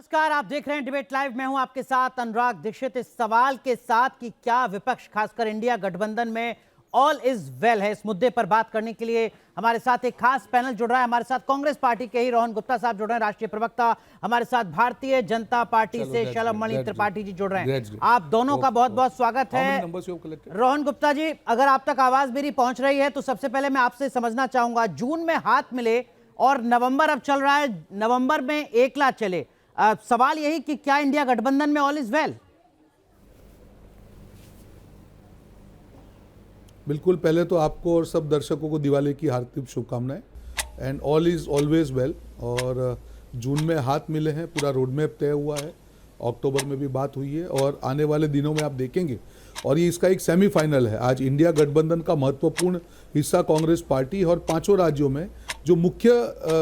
नमस्कार, आप देख रहे हैं डिबेट लाइव। मैं हूं आपके साथ अनुराग दीक्षित। इस सवाल के साथ कि क्या विपक्ष खासकर इंडिया गठबंधन में ऑल इज वेल है, इस मुद्दे पर बात करने के लिए हमारे साथ एक खास पैनल जुड़ रहा है। हमारे साथ कांग्रेस पार्टी के ही रोहन गुप्ता साहब जुड़ रहे हैं, राष्ट्रीय प्रवक्ता। हमारे साथ भारतीय जनता पार्टी से शलभमणि त्रिपाठी जी जुड़ रहे हैं। आप दोनों का बहुत बहुत स्वागत है। रोहन गुप्ता जी, अगर आप तक आवाज मेरी पहुंच रही है तो सबसे पहले मैं आपसे समझना चाहूंगा, जून में हाथ मिले और नवंबर अब चल रहा है, नवंबर में एक लाख चले। सवाल यही कि क्या इंडिया गठबंधन में ऑल इज वेल? बिल्कुल, पहले तो आपको और सब दर्शकों को दिवाली की हार्दिक शुभकामनाएं and all is always well. और जून में हाथ मिले हैं, पूरा रोड मैप तय हुआ है, अक्टूबर में भी बात हुई है और आने वाले दिनों में आप देखेंगे। और ये इसका एक सेमीफाइनल है। आज इंडिया गठबंधन का महत्वपूर्ण हिस्सा कांग्रेस पार्टी और पांचों राज्यों में जो मुख्य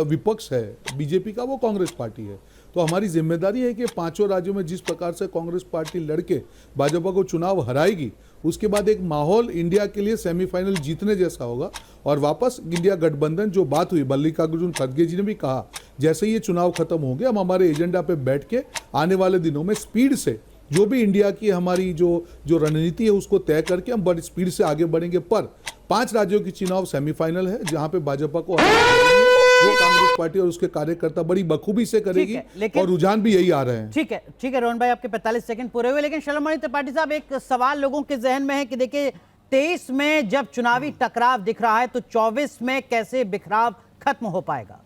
विपक्ष है बीजेपी का, वो कांग्रेस पार्टी है। तो हमारी जिम्मेदारी है कि पांचों राज्यों में जिस प्रकार से कांग्रेस पार्टी लड़के भाजपा को चुनाव हराएगी, उसके बाद एक माहौल इंडिया के लिए सेमीफाइनल जीतने जैसा होगा। और वापस इंडिया गठबंधन, जो बात हुई मल्लिकार्जुन खड़गे जी ने भी कहा, जैसे ये चुनाव खत्म होंगे हम हमारे एजेंडा पे बैठ के आने वाले दिनों में स्पीड से जो भी इंडिया की हमारी जो रणनीति है उसको तय करके हम बड़ी स्पीड से आगे बढ़ेंगे। पर 5 राज्यों की चुनाव सेमीफाइनल है जहां पे भाजपा को वो कांग्रेस पार्टी और उसके कार्यकर्ता बड़ी बखूबी से करेगी और रुझान भी यही आ रहे हैं। ठीक है रोहन भाई, आपके 45 सेकंड पूरे हुए। लेकिन शलभमणि त्रिपाठी साहब, एक सवाल लोगों के जहन में है कि देखिए 23 में जब चुनावी टकराव दिख रहा है तो 24 में कैसे बिखराव खत्म हो पाएगा?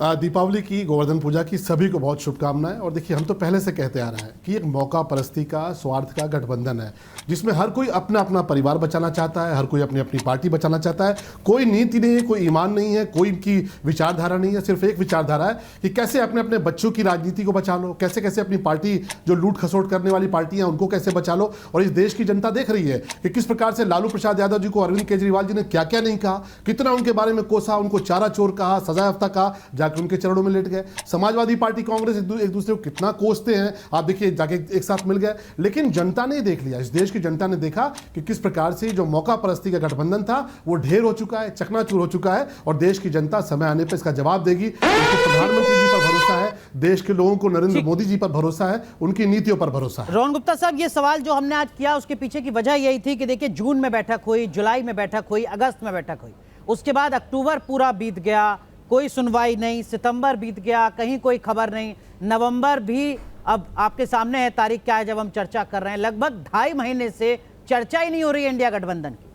दीपावली की, गोवर्धन पूजा की सभी को बहुत शुभकामनाएं। और देखिए, हम तो पहले से कहते आ रहे हैं कि एक मौका परस्ती का, स्वार्थ का गठबंधन है जिसमें हर कोई अपना अपना परिवार बचाना चाहता है, हर कोई अपनी अपनी पार्टी बचाना चाहता है। कोई नीति नहीं है, कोई ईमान नहीं है, कोई इनकी विचारधारा नहीं है। सिर्फ एक विचारधारा है कि कैसे अपने अपने बच्चों की राजनीति को बचा लो, कैसे कैसे अपनी पार्टी जो लूट खसोट करने वाली पार्टियां उनको कैसे बचा लो। और इस देश की जनता देख रही है कि किस प्रकार से लालू प्रसाद यादव जी को अरविंद केजरीवाल जी ने क्या क्या नहीं कहा, कितना उनके बारे में कोसा, उनको चारा चोर कहा, सजा याफ्ता कहा, जाकर उनके चरणों में लेट गए। समाजवादी पार्टी, कांग्रेस एक दूसरे को कितना कोसते हैं, आप देखिए, जाके एक साथ मिल गए। लेकिन जनता ने देख लिया, इस देश की जनता ने देखा कि किस प्रकार से जो मौका परस्ती का गठबंधन था वो ढेर हो चुका है, चकनाचूर हो चुका है। और देश की जनता समय आने पर इसका जवाब देगी। उनको प्रधानमंत्री जी पर भरोसा है, देश के लोगों को नरेंद्र मोदी जी पर भरोसा है, उनकी नीतियों पर भरोसा है। रोहन गुप्ता साहब, ये सवाल जो हमने आज किया उसके पीछे की वजह यही थी कि देखिए जून में बैठक हुई, जुलाई में बैठक हुई, अगस्त में बैठक हुई, उसके बाद अक्टूबर पूरा बीत गया, कोई सुनवाई नहीं, सितंबर बीत गया, कहीं कोई खबर नहीं, नवंबर भी अब आपके सामने है, तारीख क्या है जब हम चर्चा कर रहे हैं। लगभग 2.5 महीने से चर्चा ही नहीं हो रही है इंडिया गठबंधन की।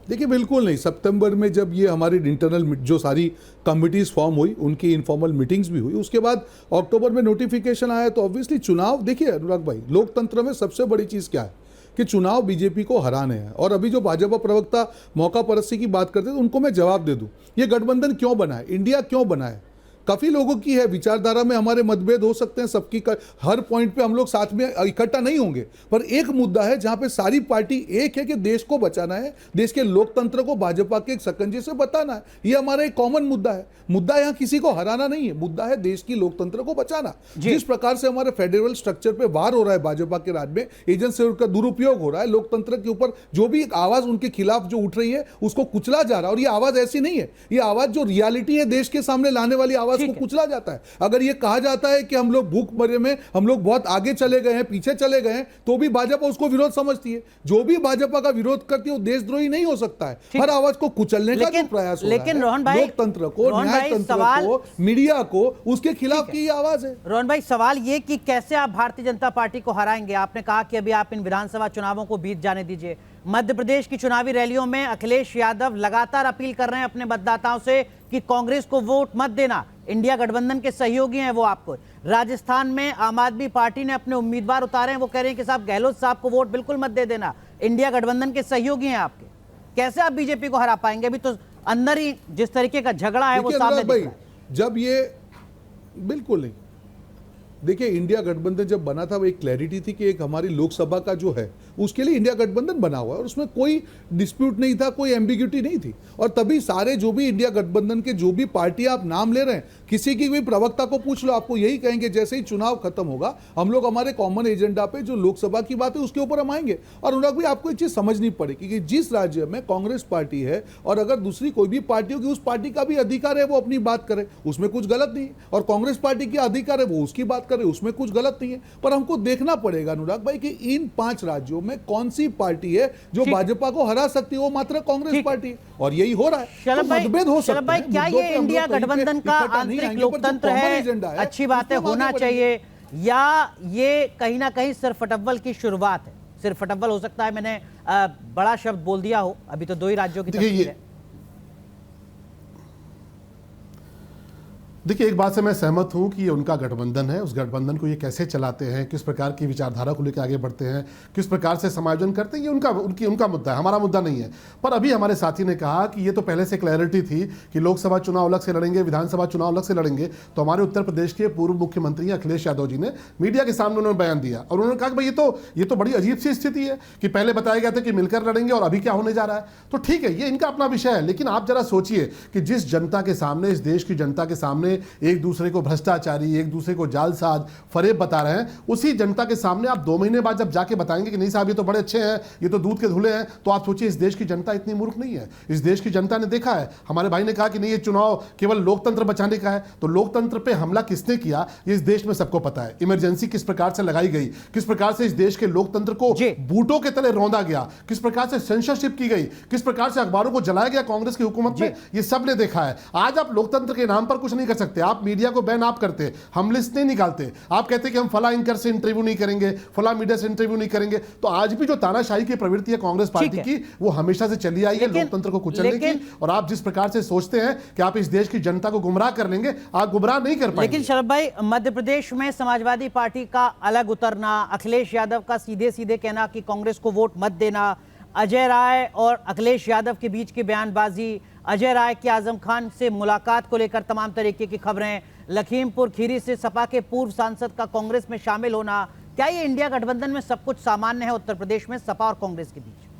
देखिए, बिल्कुल नहीं। सितंबर में जब ये हमारी इंटरनल जो सारी कमिटीज फॉर्म हुई, उनकी इनफॉर्मल मीटिंग्स भी हुई, उसके बाद अक्टूबर में नोटिफिकेशन आया। तो ऑब्वियसली चुनाव, देखिए अनुराग भाई, लोकतंत्र में सबसे बड़ी चीज़ क्या है कि चुनाव बीजेपी को हराने हैं। और अभी जो भाजपा प्रवक्ता मौका परस्ती की बात करते थे, उनको मैं जवाब दे दूं, ये गठबंधन क्यों बना है, इंडिया क्यों बना है। काफ़ी लोगों की है विचारधारा में, हमारे मतभेद हो सकते हैं सबकी, हर पॉइंट पे हम लोग साथ में इकट्ठा नहीं होंगे। पर एक मुद्दा है जहां पे सारी पार्टी एक है कि देश को बचाना है, देश के लोकतंत्र को भाजपा के शकंजे से बचाना है। ये हमारा एक कॉमन मुद्दा है। मुद्दा यहाँ किसी को हराना नहीं है, मुद्दा है देश की लोकतंत्र को बचाना। जिस प्रकार से हमारे फेडरल स्ट्रक्चर पे वार हो रहा है भाजपा के राज में, एजेंसी का दुरुपयोग हो रहा है, लोकतंत्र के ऊपर जो भी आवाज उनके खिलाफ जो उठ रही है उसको कुचला जा रहा है। और ये आवाज ऐसी नहीं है, ये आवाज जो रियलिटी है देश के सामने लाने वाली आवाज को कुचला जाता है। अगर ये कहा जाता है कि हम लोग भूखमरी में हम लोग बहुत आगे चले गए हैं, पीछे चले गए हैं, तो भी भाजपा उसको विरोध समझती है। जो भी भाजपा का विरोध करती है वो देशद्रोही नहीं हो सकता है। हर आवाज को कुचलने का जो प्रयास हो रहा है, रोहन भाई, लोकतंत्र को, न्यायतंत्र को, मीडिया को, उसके खिलाफ की आवाज है। रोहन भाई, सवाल ये कि कैसे आप भारतीय जनता पार्टी को हराएंगे? आपने कहा कि अभी आप इन विधानसभा चुनावों को बीत जाने दीजिए। मध्य प्रदेश की चुनावी रैलियों में अखिलेश यादव लगातार अपील कर रहे हैं अपने मतदाताओं से कि कांग्रेस को वोट मत देना, इंडिया गठबंधन के सहयोगी हैं वो आपको। राजस्थान में आम आदमी पार्टी ने अपने उम्मीदवार उतारे हैं, वो कह रहे हैं कि साहब गहलोत साहब को वोट बिल्कुल मत दे देना, इंडिया गठबंधन के सहयोगी हैं आपके। कैसे आप बीजेपी को हरा पाएंगे? अभी तो अंदर ही जिस तरीके का झगड़ा है वो सामने दिख रहा है। जब ये बिल्कुल नहीं, देखिए, इंडिया गठबंधन जब बना था वो एक क्लैरिटी थी कि एक हमारी लोकसभा का जो है उसके लिए इंडिया गठबंधन बना हुआ है और उसमें कोई डिस्प्यूट नहीं था, कोई एम्बिग्यूटी नहीं थी। और तभी सारे जो भी इंडिया गठबंधन के जो भी पार्टी आप नाम ले रहे हैं, किसी की भी प्रवक्ता को पूछ लो, आपको यही कहेंगे जैसे ही चुनाव खत्म होगा हम लोग हमारे कॉमन एजेंडा पे जो लोकसभा की बात है उसके ऊपर हम आएंगे। और अनुराग भाई, आपको एक चीज समझनी पड़ेगी कि जिस राज्य में कांग्रेस पार्टी है और अगर दूसरी कोई भी पार्टी होगी, उस पार्टी का भी अधिकार है वो अपनी बात करे, उसमें कुछ गलत नहीं है। और कांग्रेस पार्टी की अधिकार है वो उसकी बात करे, उसमें कुछ गलत नहीं है। पर हमको देखना पड़ेगा अनुराग भाई कि इन 5 राज्यों में कौन सी पार्टी है जो भाजपा को हरा सकती है, वो मात्र कांग्रेस पार्टी है। और यही हो रहा है। शलभ भाई, मतभेद हो सकते शलभ भाई, हैं, क्या मुद्दों ये पे हम इंडिया लोग कहीं पे गठबंधन का इकट्ठा नहीं आंतरिक आएंगे, पर जो लोकतंत्र common है, एजेंडा है, अच्छी बात है, उसको होना आगे चाहिए, या ये कहीं ना कहीं सिर्फ फटव्वल की शुरुआत है? सिर्फ फटव्वल हो सकता है, मैंने बड़ा शब्द बोल दिया हो, अभी तो 2 ही राज्यों की तस्वीर है। देखिए, एक बात से मैं सहमत हूं कि ये उनका गठबंधन है। उस गठबंधन को ये कैसे चलाते हैं, किस प्रकार की विचारधारा को लेकर आगे बढ़ते हैं, किस प्रकार से समायोजन करते हैं, ये उनका मुद्दा है, हमारा मुद्दा नहीं है। पर अभी हमारे साथी ने कहा कि ये तो पहले से क्लैरिटी थी कि लोकसभा चुनाव अलग से लड़ेंगे, विधानसभा चुनाव अलग से लड़ेंगे। तो हमारे उत्तर प्रदेश के पूर्व मुख्यमंत्री अखिलेश यादव जी ने मीडिया के सामने उन्होंने बयान दिया और उन्होंने कहा कि भाई ये तो बड़ी अजीब सी स्थिति है कि पहले बताया गया था कि मिलकर लड़ेंगे और अभी क्या होने जा रहा है। तो ठीक है, ये इनका अपना विषय है, लेकिन आप जरा सोचिए कि जिस जनता के सामने, इस देश की जनता के सामने एक दूसरे को भ्रष्टाचारी, एक दूसरे को जालसाज, फरेब बता रहे हैं, उसी जनता के सामने आप 2 महीने बाद जब जाके बताएंगे कि नहीं साहब ये तो बड़े अच्छे हैं, ये तो दूध के धुले हैं, तो आप सोचिए इस देश की जनता इतनी मूर्ख नहीं है। इस देश की जनता ने देखा है। हमारे भाई ने कहा कि नहीं ये चुनाव केवल लोकतंत्र बचाने का है, तो लोकतंत्र पे हमला किसने किया ये इस देश में सबको पता है। इमरजेंसी किस प्रकार से लगाई गई, किस प्रकार से इस देश के लोकतंत्र को बूटों के तले रौंदा गया, किस प्रकार से सेंसरशिप की गई, किस प्रकार से अखबारों को जलाया गया कांग्रेस की हुकूमत में, ये सब ने देखा है। आज आप लोकतंत्र के नाम पर कुछ नहीं कर सकते। आप मीडिया को बैन आप करते, हम लिस्ट नहीं निकालते, आप कहते कि हम फला एंकर से इंटरव्यू नहीं करेंगे, फला मीडिया से इंटरव्यू नहीं करेंगे। तो आज भी जो तानाशाही की प्रवृत्ति है कांग्रेस पार्टी की, वो हमेशा से चली आई है लोकतंत्र को कुचलने की। और आप जिस प्रकार से सोचते हैं कि आप इस देश की जनता को गुमराह कर लेंगे, आप गुमराह नहीं कर पाएंगे। लेकिन शरद भाई, मध्य प्रदेश में समाजवादी पार्टी का अलग उतरना, अखिलेश यादव का सीधे सीधे कहना कि कांग्रेस को वोट मत देना, अजय राय और अखिलेश यादव के बीच की बयानबाजी, अजय राय की आजम खान से मुलाकात को लेकर तमाम तरीके की खबरें, लखीमपुर खीरी से सपा के पूर्व सांसद का कांग्रेस में शामिल होना, क्या ये इंडिया गठबंधन में सब कुछ सामान्य है उत्तर प्रदेश में सपा और कांग्रेस के बीच?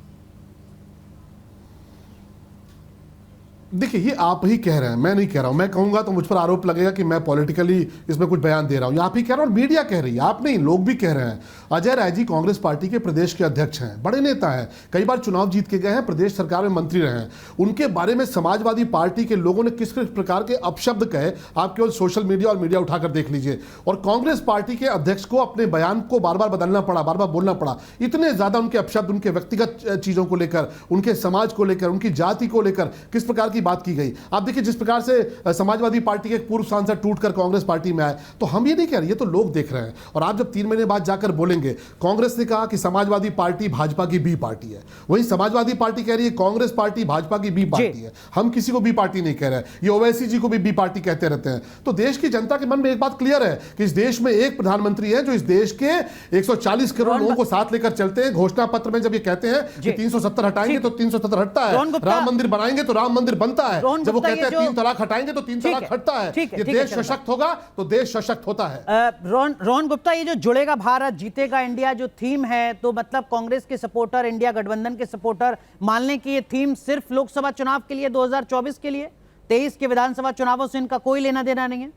देखिए, ये आप ही कह रहे हैं, मैं नहीं कह रहा हूं। मैं कहूंगा तो मुझ पर आरोप लगेगा कि मैं पॉलिटिकली इसमें कुछ बयान दे रहा हूं। आप ही कह रहे हैं और मीडिया कह रही है, आप नहीं, लोग भी कह रहे हैं। अजय राय जी कांग्रेस पार्टी के प्रदेश के अध्यक्ष हैं, बड़े नेता हैं, कई बार चुनाव जीत के गए हैं, प्रदेश सरकार में मंत्री रहे हैं। उनके बारे में समाजवादी पार्टी के लोगों ने किस किस प्रकार के अपशब्द कहे, आप केवल सोशल मीडिया और मीडिया उठाकर देख लीजिए। और कांग्रेस पार्टी के अध्यक्ष को अपने बयान को बार बार बदलना पड़ा, बार बार बोलना पड़ा। इतने ज्यादा उनके अपशब्द, उनके व्यक्तिगत चीजों को लेकर, उनके समाज को लेकर, उनकी जाति को लेकर किस प्रकार की बात की गई। आप देखिए, जिस प्रकार से समाजवादी पार्टी के एक पूर्व सांसद टूटकर कांग्रेस पार्टी में आए, तो हम ये नहीं कह रहे, ये तो लोग देख रहे हैं। और आप जब 3 महीने बाद जाकर बोलेंगे, कांग्रेस ने कहा कि समाजवादी पार्टी भाजपा की बी पार्टी है, वही समाजवादी पार्टी कह रही है कांग्रेस पार्टी भाजपा की बी पार्टी है। हम किसी को बी पार्टी नहीं कह रहे, ये ओवैसी जी को भी बी पार्टी कहते रहते हैं। तो देश की जनता के मन में एक बात क्लियर है कि इस देश में एक प्रधानमंत्री है जो इस देश के 140 करोड़ लोगों को साथ लेकर चलते हैं। घोषणा पत्र में जब ये कहते हैं कि 370 हटाएंगे तो 370 हटता है, राम मंदिर बनाएंगे तो राम मंदिर बनता है, जब वो कहते हैं 3 तलाक हटाएंगे तो 3 तलाक हटता है। ये देश सशक्त होगा तो देश सशक्त होता है। रोहन गुप्ता, ये जो जुड़ेगा भारत जीतेगा इंडिया जो थीम है, तो मतलब कांग्रेस के सपोर्टर, इंडिया गठबंधन के सपोर्टर मान लें कि ये थीम सिर्फ लोकसभा चुनाव के लिए, 2024 के लिए, 23 के विधानसभा चुनावों से इनका कोई लेना देना नहीं है?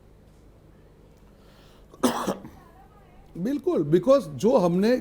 बिल्कुल, बिकॉज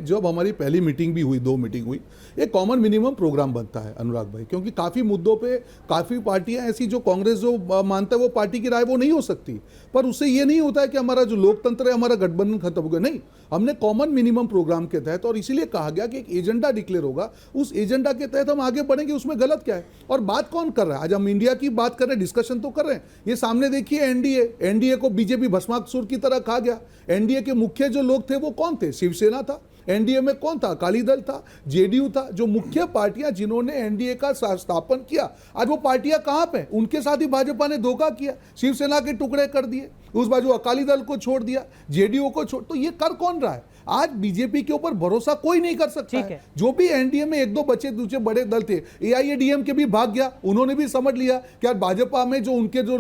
जब हमारी पहली मीटिंग भी हुई, 2 मीटिंग हुई, एक कॉमन मिनिमम प्रोग्राम बनता है अनुराग भाई, क्योंकि काफ़ी मुद्दों पे काफ़ी पार्टियां ऐसी जो कांग्रेस जो मानता है वो पार्टी की राय वो नहीं हो सकती, पर उससे ये नहीं होता है कि हमारा जो लोकतंत्र है, हमारा गठबंधन खत्म हो गया। नहीं, हमने कॉमन मिनिमम प्रोग्राम के तहत, और इसीलिए कहा गया कि एक एजेंडा डिक्लेयर होगा, उस एजेंडा के तहत हम आगे बढ़ेंगे, उसमें गलत क्या है। और बात कौन कर रहा है? आज हम इंडिया की बात कर रहे हैं, डिस्कशन तो कर रहे हैं। ये सामने देखिए एनडीए को बीजेपी भस्मासुर की तरह खा गया। एनडीए के मुख्य जो लोग थे वो कौन थे? शिवसेना था। एनडीए में कौन था? अकाली दल था, जेडीयू था। जो मुख्य पार्टियां जिन्होंने एनडीए का स्थापन किया, आज वो पार्टियां कहां पे? उनके साथ ही भाजपा ने धोखा किया, शिवसेना के टुकड़े कर दिए, उस बाजू अकाली दल को छोड़ दिया, जेडीयू को छोड़। तो ये कर कौन रहा है? आज बीजेपी के ऊपर भरोसा कोई नहीं कर सकता ठीक है। है। जो भी एनडीए में एक दो बचे दूसरे बड़े दल थे, एआईएडीएम के भी भाग गया, उन्होंने भी समझ लिया कि यार भाजपा में जो उनके जो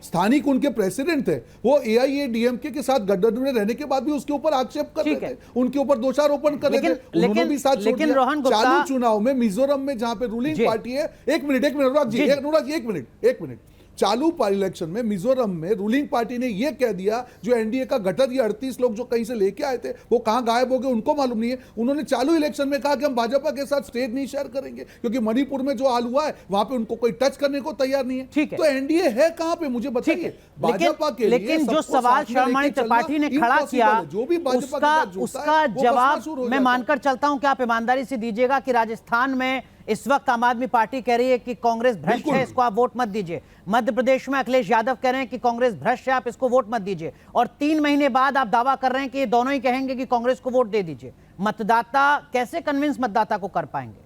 स्थानिक उनके प्रेसिडेंट थे वो एआईएडीएमके के साथ गठबंधन में रहने के बाद भी उसके ऊपर आक्षेप कर रहे ठीक है। थे, उनके ऊपर दोषारोपण कर रहे थे, उन्होंने भी साथ छोड़ लेकिन दिया। रोहन गुप्ता- चालू चुनाव में मिजोरम में जहां पे रूलिंग जी। पार्टी है, एक मिनट अनुराग जी, एक मिनट चालू इलेक्शन में मिजोरम में रूलिंग पार्टी ने यह कह दिया, जो एनडीए का गठर, ये 38 लोग जो कहीं से लेके आए थे वो कहां गायब हो गए उनको मालूम नहीं है। उन्होंने चालू इलेक्शन में कहा कि हम भाजपा के साथ स्टेज नहीं शेयर करेंगे, क्योंकि मणिपुर में जो हाल हुआ है वहां पे उनको कोई टच करने को तैयार नहीं है। ठीक है। तो एनडीए है कहां पे, मुझे बताइए। भाजपा के लिए लेकिन जो सबको सवाल साथ में लेके शर्माणी चलना त्रिपाठी ने खड़ा impossible किया, है। जो भी भाजपा के उसका साथ जुड़ता है, उसका वो जवाब भस्मासुर हो मैं जाता है। मानकर चलता हूं कि आप ईमानदारी से दीजिएगा कि राजस्थान में इस वक्त आम आदमी पार्टी कह रही है कि कांग्रेस भ्रष्ट बिल्कुल। है, इसको आप वोट मत दीजिए। मध्य प्रदेश में अखिलेश यादव कह रहे हैं कि कांग्रेस भ्रष्ट है, आप इसको वोट मत दीजिए। और 3 महीने बाद आप दावा कर रहे हैं कि ये दोनों ही कहेंगे कि कांग्रेस को वोट दे दीजिए। मतदाता कैसे कन्विंस मतदाता को कर पाएंगे?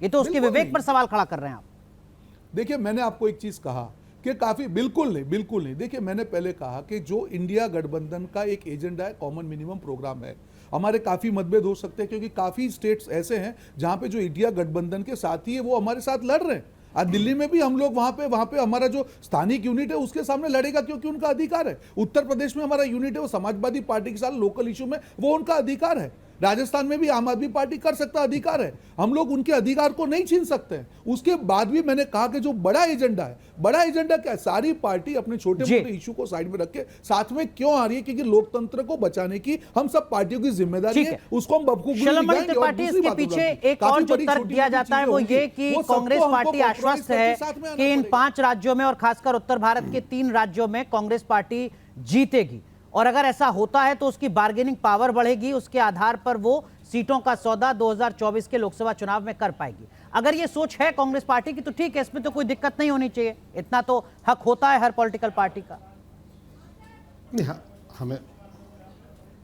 ये तो उसके बिल्कुल विवेक नहीं। पर सवाल खड़ा कर रहे हैं आप। देखिए, मैंने आपको एक चीज कहा कि काफी बिल्कुल नहीं। देखिए, मैंने पहले कहा कि जो इंडिया गठबंधन का एक एजेंडा है, कॉमन मिनिमम प्रोग्राम है, हमारे काफी मतभेद हो सकते हैं, क्योंकि काफी स्टेट्स ऐसे हैं जहां पे जो इंडिया गठबंधन के साथी है वो हमारे साथ लड़ रहे हैं। आज दिल्ली में भी हम लोग वहां पे हमारा जो स्थानिक यूनिट है उसके सामने लड़ेगा, क्योंकि उनका अधिकार है। उत्तर प्रदेश में हमारा यूनिट है वो समाजवादी पार्टी के साथ लोकल इशू में, वो उनका अधिकार है। राजस्थान में भी आम आदमी पार्टी कर सकता अधिकार है, हम लोग उनके अधिकार को नहीं छीन सकते हैं। उसके बाद भी मैंने कहा कि जो बड़ा एजेंडा है, बड़ा एजेंडा क्या है, सारी पार्टी अपने छोटे मोटे इशू को साइड में रख के साथ में क्यों आ रही है, क्योंकि लोकतंत्र को बचाने की हम सब पार्टियों की जिम्मेदारी है, उसको हम बबकू शर्माणी त्रिपाठी, इसके पीछे एक और जो तर्क दिया जाता है वो ये कि कांग्रेस पार्टी आश्वस्त है कि इन 5 राज्यों में और खासकर उत्तर भारत के 3 राज्यों में कांग्रेस पार्टी जीतेगी, और अगर ऐसा होता है तो उसकी बार्गेनिंग पावर बढ़ेगी, उसके आधार पर वो सीटों का सौदा 2024 के लोकसभा चुनाव में कर पाएगी। अगर ये सोच है कांग्रेस पार्टी की तो ठीक है, इसमें तो कोई दिक्कत नहीं होनी चाहिए, इतना तो हक होता है हर पॉलिटिकल पार्टी का। नहीं, हमें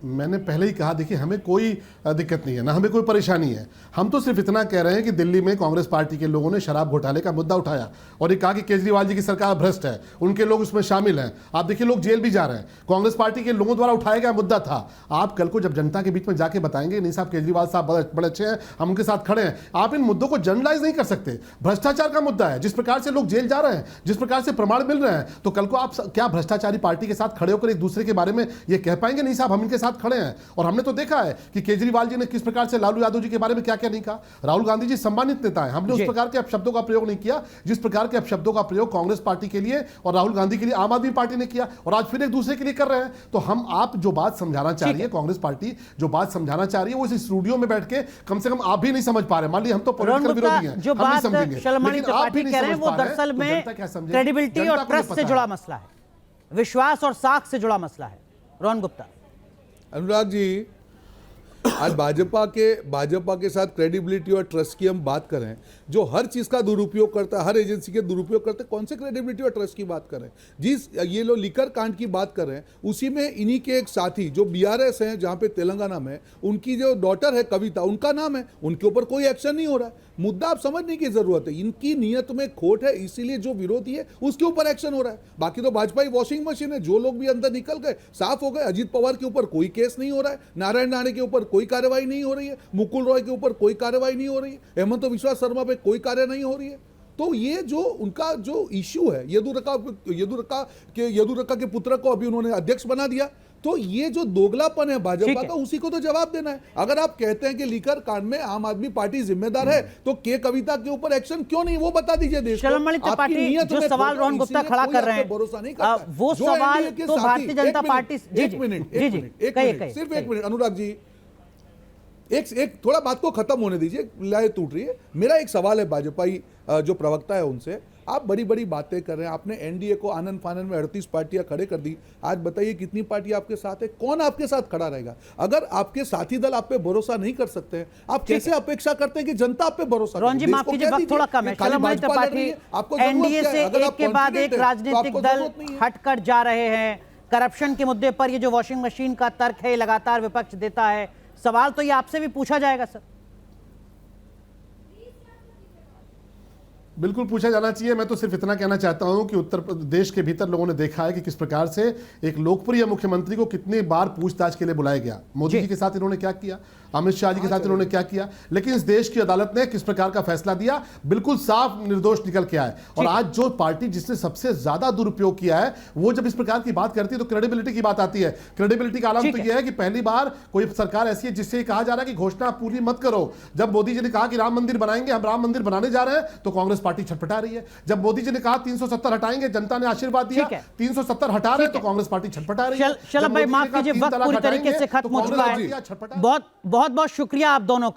मैंने पहले ही कहा, देखिए हमें कोई दिक्कत नहीं है, ना हमें कोई परेशानी है। हम तो सिर्फ इतना कह रहे हैं कि दिल्ली में कांग्रेस पार्टी के लोगों ने शराब घोटाले का मुद्दा उठाया और ये कहा कि केजरीवाल जी की सरकार भ्रष्ट है, उनके लोग उसमें शामिल हैं। आप देखिए लोग जेल भी जा रहे हैं, कांग्रेस पार्टी के लोगों द्वारा उठाया गया मुद्दा था। आप कल को जब जनता के बीच में जाके बताएंगे नहीं साहब केजरीवाल साहब बड़े अच्छे हैं, हम उनके साथ खड़े हैं, आप इन मुद्दों को जनरलाइज नहीं कर सकते। भ्रष्टाचार का मुद्दा है, जिस प्रकार से लोग जेल जा रहे हैं, जिस प्रकार से प्रमाण मिल रहे हैं, तो कल को आप क्या भ्रष्टाचारी पार्टी के साथ खड़े होकर एक दूसरे के बारे में ये कह पाएंगे नहीं साहब हम इनके साथ खड़े हैं? और हमने तो देखा है कि केजरीवाल जी ने किस प्रकार से लालू यादव जी के बारे में क्या क्या नहीं कहा। राहुल गांधी जी सम्मानित नेता है, हमने उस प्रकार के अपशब्दों का प्रयोग नहीं किया जिस प्रकार के अपशब्दों का प्रयोग कांग्रेस पार्टी के लिए और राहुल गांधी के लिए आम आदमी पार्टी ने किया, और आज फिर एक दूसरे के लिए कर रहे हैं। तो हम आप जो बात समझाना चाह रही है, कांग्रेस पार्टी जो बात समझाना चाह रही है, वो इस स्टूडियो में बैठ के कम से कम आप भी नहीं समझ पा रहे। मान लीजिए हम तो पॉलिटिकल विरोधी हैं, जो हम नहीं बात समझेंगे, शर्माणी लेकिन आप भी त्रिपाठी नहीं कह रहे हैं समझ वो पा रहे हैं, दरअसल तो में जनता क्या समझे? क्रेडिबिलिटी जनता और को ये ट्रस्ट से पता जुड़ा है। मसला है, विश्वास और साख से जुड़ा मसला है। रोहन गुप्ता, अनुराग जी, आज भाजपा के साथ क्रेडिबिलिटी और ट्रस्ट की हम बात करें, जो हर चीज का दुरुपयोग करता है, हर एजेंसी के दुरुपयोग करते हैं, कौन से क्रेडिबिलिटी और ट्रस्ट की बात करें? जिस ये लोग लिकर कांड की बात कर रहे हैं, उसी में इन्हीं के एक साथी जो बीआरएस हैं जहां पे तेलंगाना में, उनकी जो डॉटर है कविता, उनका नाम है, उनके ऊपर कोई एक्शन नहीं हो रहा है। मुद्दा आप समझने की जरूरत है, इनकी नीयत में खोट है, इसीलिए जो विरोधी है उसके ऊपर एक्शन हो रहा है। बाकी तो भाजपा ही वॉशिंग मशीन है, जो लोग भी अंदर निकल गए साफ हो गए। अजीत पवार के ऊपर कोई केस नहीं हो रहा है, नारायण राणे के ऊपर कोई कार्रवाई नहीं हो रही है, मुकुल रॉय के ऊपर कोई कार्रवाई नहीं हो रही है, हेमंत विश्वास शर्मा पे कोई कार्य नहीं हो रही है। तो ये जो उनका जो इश्यू है, येदुरप्पा के पुत्र को अभी उन्होंने अध्यक्ष बना दिया, तो ये जो दोगलापन है भाजपा का, उसी को तो जवाब देना है। अगर आप कहते हैं कि लीकर कांड में आम आदमी पार्टी जिम्मेदार है, तो के कविता के ऊपर एक्शन क्यों नहीं, वो बता दीजिए देश को। शर्माणी त्रिपाठी, जो सवाल रोहन गुप्ता खड़ा कर रहे हैं, भरोसा नहीं करता, वो सवाल तो भारतीय जनता पार्टी। एक मिनट, सिर्फ एक मिनट अनुराग जी, एक थोड़ा बात को खत्म होने दीजिए, लय टूट रही है। मेरा एक सवाल है भाजपाई जो प्रवक्ता है उनसे, आप बड़ी बड़ी बातें कर रहे हैं, आपने एनडीए को आनंद फानंद में 38 पार्टियां खड़े कर दी। आज बताइए कितनी पार्टी आपके साथ है, कौन आपके साथ खड़ा रहेगा? अगर आपके साथी दल आप पे भरोसा नहीं कर सकते हैं, आप कैसे अपेक्षा करते हैं कि जनता आप पे भरोसा करे? रोहन जी माफ कीजिए, वक्त थोड़ा कम है। शर्माणी त्रिपाठी, एनडीए से एक के बाद एक राजनीतिक दल हटकर जा रहे हैं। करप्शन के मुद्दे पर ये जो वॉशिंग मशीन का तर्क है लगातार विपक्ष देता है, सवाल तो ये आपसे भी पूछा जाएगा सर। बिल्कुल पूछा जाना चाहिए। मैं तो सिर्फ इतना कहना चाहता हूं कि उत्तर प्रदेश के भीतर लोगों ने देखा है कि किस प्रकार से एक लोकप्रिय मुख्यमंत्री को कितनी बार पूछताछ के लिए बुलाया गया। मोदी जी के साथ इन्होंने क्या किया, अमित शाह जी के साथ इन्होंने क्या किया, लेकिन इस देश की अदालत ने किस प्रकार का फैसला दिया, बिल्कुल साफ निर्दोष निकल के आए। और आज जो पार्टी जिसने सबसे ज्यादा दुरुपयोग किया है वो जब इस प्रकार की बात करती है तो क्रेडिबिलिटी की बात आती है। क्रेडिबिलिटी का आलम तो यह है कि पहली बार कोई सरकार ऐसी है जिससे कहा जा रहा है कि घोषणा पूरी मत करो। जब मोदी जी ने कहा कि राम मंदिर बनाएंगे, हम राम मंदिर बनाने जा रहे हैं, तो कांग्रेस पार्टी छटपटा रही है। जब मोदी जी ने कहा 370 हटाएंगे, जनता ने आशीर्वाद दिया, 370 हटा रहे हैं, तो कांग्रेस पार्टी छटपटा रही है। शलभ भाई माफ कीजिए, वक्त पूरी तरीके से खत्म हो चुका है। बहुत बहुत शुक्रिया आप दोनों का।